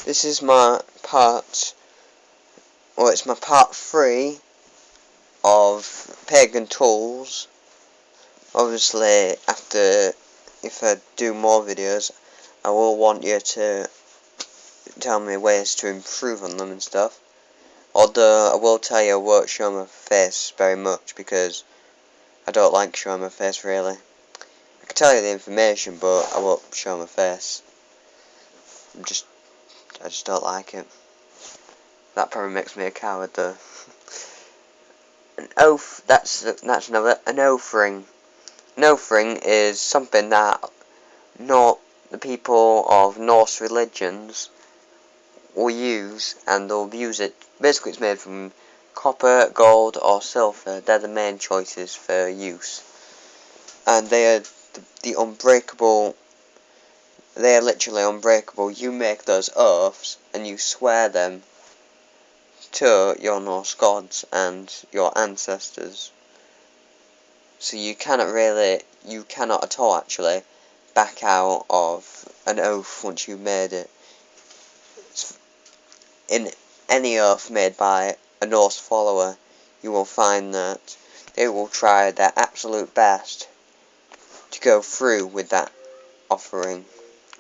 This is my part, well, it's my part 3 of pagan tools. Obviously, if I do more videos, I will want you to tell me ways to improve on them and stuff. Although, I will tell you I won't show my face very much, because I don't like showing my face, really. I can tell you the information, but I won't show my face. I just don't like it. That probably makes me a coward, though. An oath, that's another, an oath ring. An oath ring is something that not the people of Norse religions will use, and they'll use it. Basically, it's made from copper, gold, or silver. They're the main choices for use. And they are the unbreakable. They are literally unbreakable. You make those oaths, and you swear them to your Norse gods and your ancestors. So you cannot at all actually back out of an oath once you've made it. In any oath made by a Norse follower, you will find that they will try their absolute best to go through with that offering.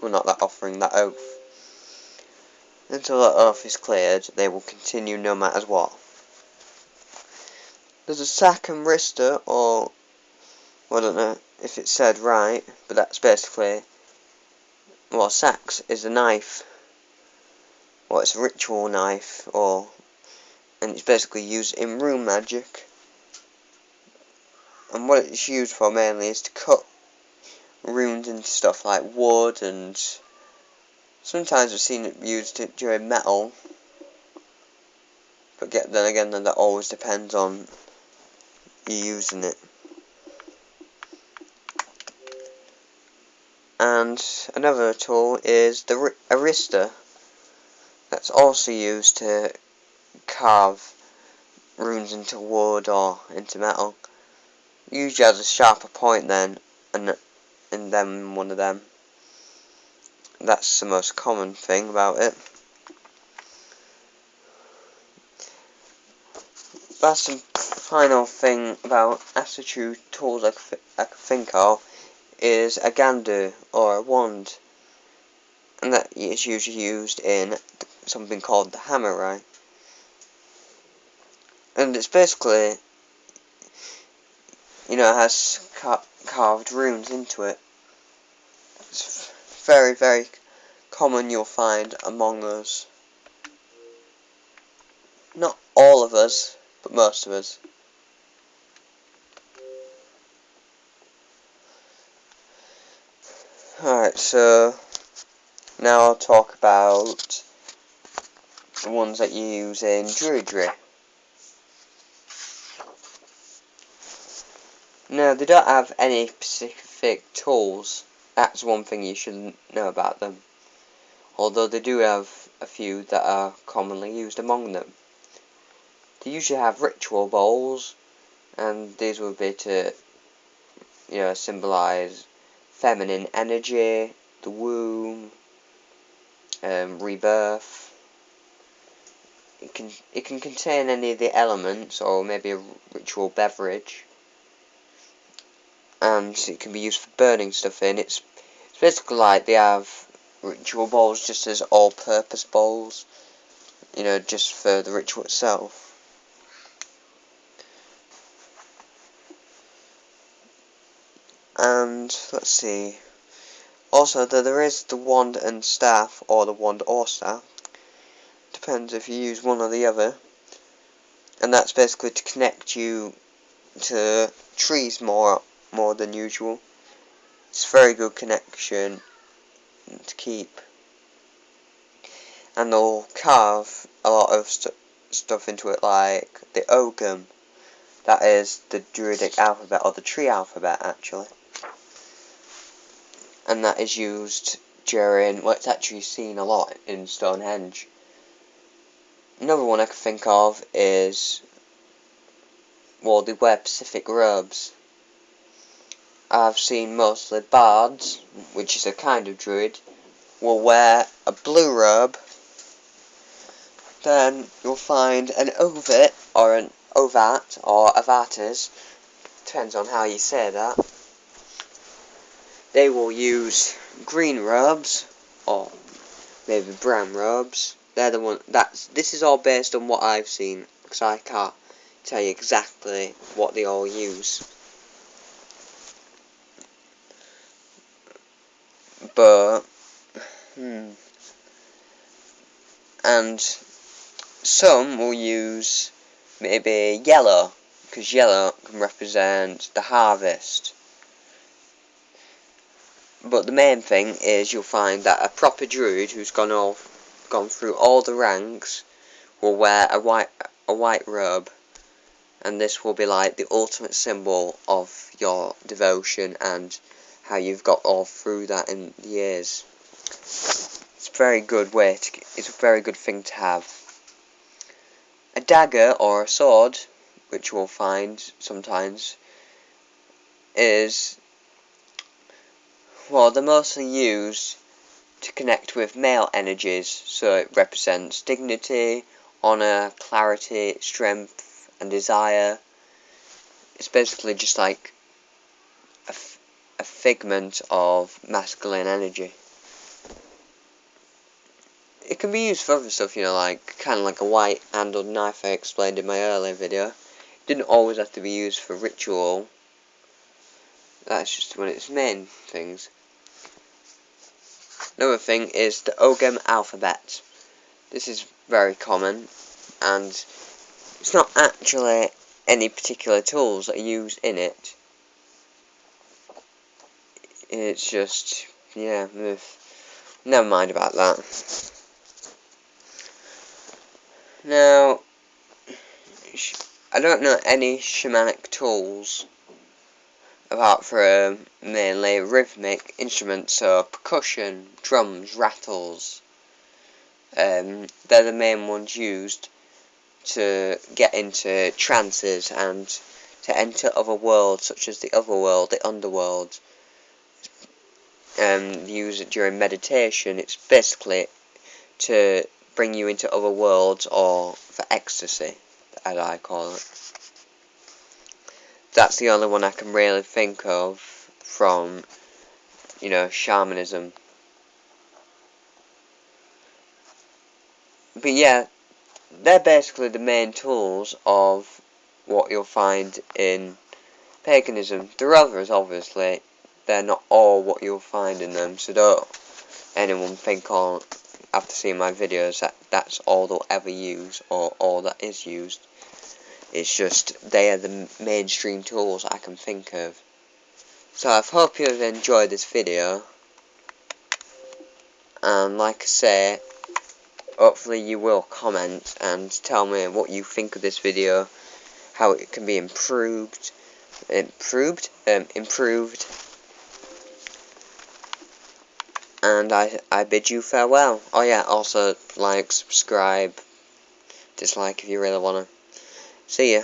Well, not that offering, that oath. Until that oath is cleared, they will continue no matter what. There's a sack and wrister, or, well, I don't know if it's said right, but that's basically, well, sax is a knife. Well, it's a ritual knife, and it's basically used in rune magic. And what it's used for mainly is to cut runes into stuff like wood, and sometimes I've seen it used during metal. But then again, that always depends on you using it. And another tool is the arista. That's also used to carve runes into wood or into metal. Usually has a sharper point then, and then one of them. That's the most common thing about it. That's the final thing about attitude tools I can think of is a gandu, or a wand, and that is usually used in something called the hammer. And it's basically, it has carved runes into it. It's very, very common, you'll find among us. Not all of us, but most of us. Alright, so now I'll talk about the ones that you use in Druidry. No, they don't have any specific tools. That's one thing you should know about them. Although they do have a few that are commonly used among them. They usually have ritual bowls, and these would be to, symbolise feminine energy, the womb, rebirth. It can contain any of the elements, or maybe a ritual beverage. And it can be used for burning stuff in. It's basically like they have ritual bowls just as all-purpose bowls, just for the ritual itself. And let's see. Also, there is the wand and staff, or the wand or staff. Depends if you use one or the other. And that's basically to connect you to trees more than usual. It's a very good connection to keep. And they'll carve a lot of stuff into it, like the Ogam. That is the Druidic alphabet, or the tree alphabet, actually. And that is used during, well, it's actually seen a lot in Stonehenge. Another one I can think of is, well, they wear Pacific robes. I've seen mostly bards, which is a kind of druid, will wear a blue robe then you'll find an ovat, or an ovat, or avatars, depends on how you say that. They will use green robes, or maybe brown robes. They're the one, this is all based on what I've seen, because I can't tell you exactly what they all use. But, and some will use maybe yellow, because yellow can represent the harvest. But the main thing is you'll find that a proper druid who's gone through all the ranks will wear a white robe, and this will be like the ultimate symbol of your devotion and how you've got all through that in the years. It's a very good it's a very good thing to have. A dagger or a sword, which you'll find sometimes, is, well, they're mostly used to connect with male energies, so it represents dignity, honour, clarity, strength, and desire. It's basically just like a figment of masculine energy. It can be used for other stuff, like kind of like a white-handled knife I explained in my earlier video. It didn't always have to be used for ritual. That's just one of its main things. Another thing is the Ogam alphabet. This is very common, and it's not actually any particular tools that are used in it. It's just, never mind about that. Now, I don't know any shamanic tools apart from mainly rhythmic instruments, so percussion, drums, rattles. They're the main ones used to get into trances and to enter other worlds, such as the otherworld, the underworld. Use it during meditation. It's basically to bring you into other worlds, or for ecstasy, as I call it. That's the only one I can really think of from, shamanism. But yeah, they're basically the main tools of what you'll find in paganism. There are others, obviously. They're not all what you'll find in them, so don't anyone think after seeing my videos that that's all they'll ever use, or all that is used. It's just they are the mainstream tools I can think of. So I hope you've enjoyed this video, and like I say, hopefully you will comment and tell me what you think of this video, how it can be improved. And I bid you farewell. Oh yeah, also like, subscribe, dislike if you really wanna. See ya.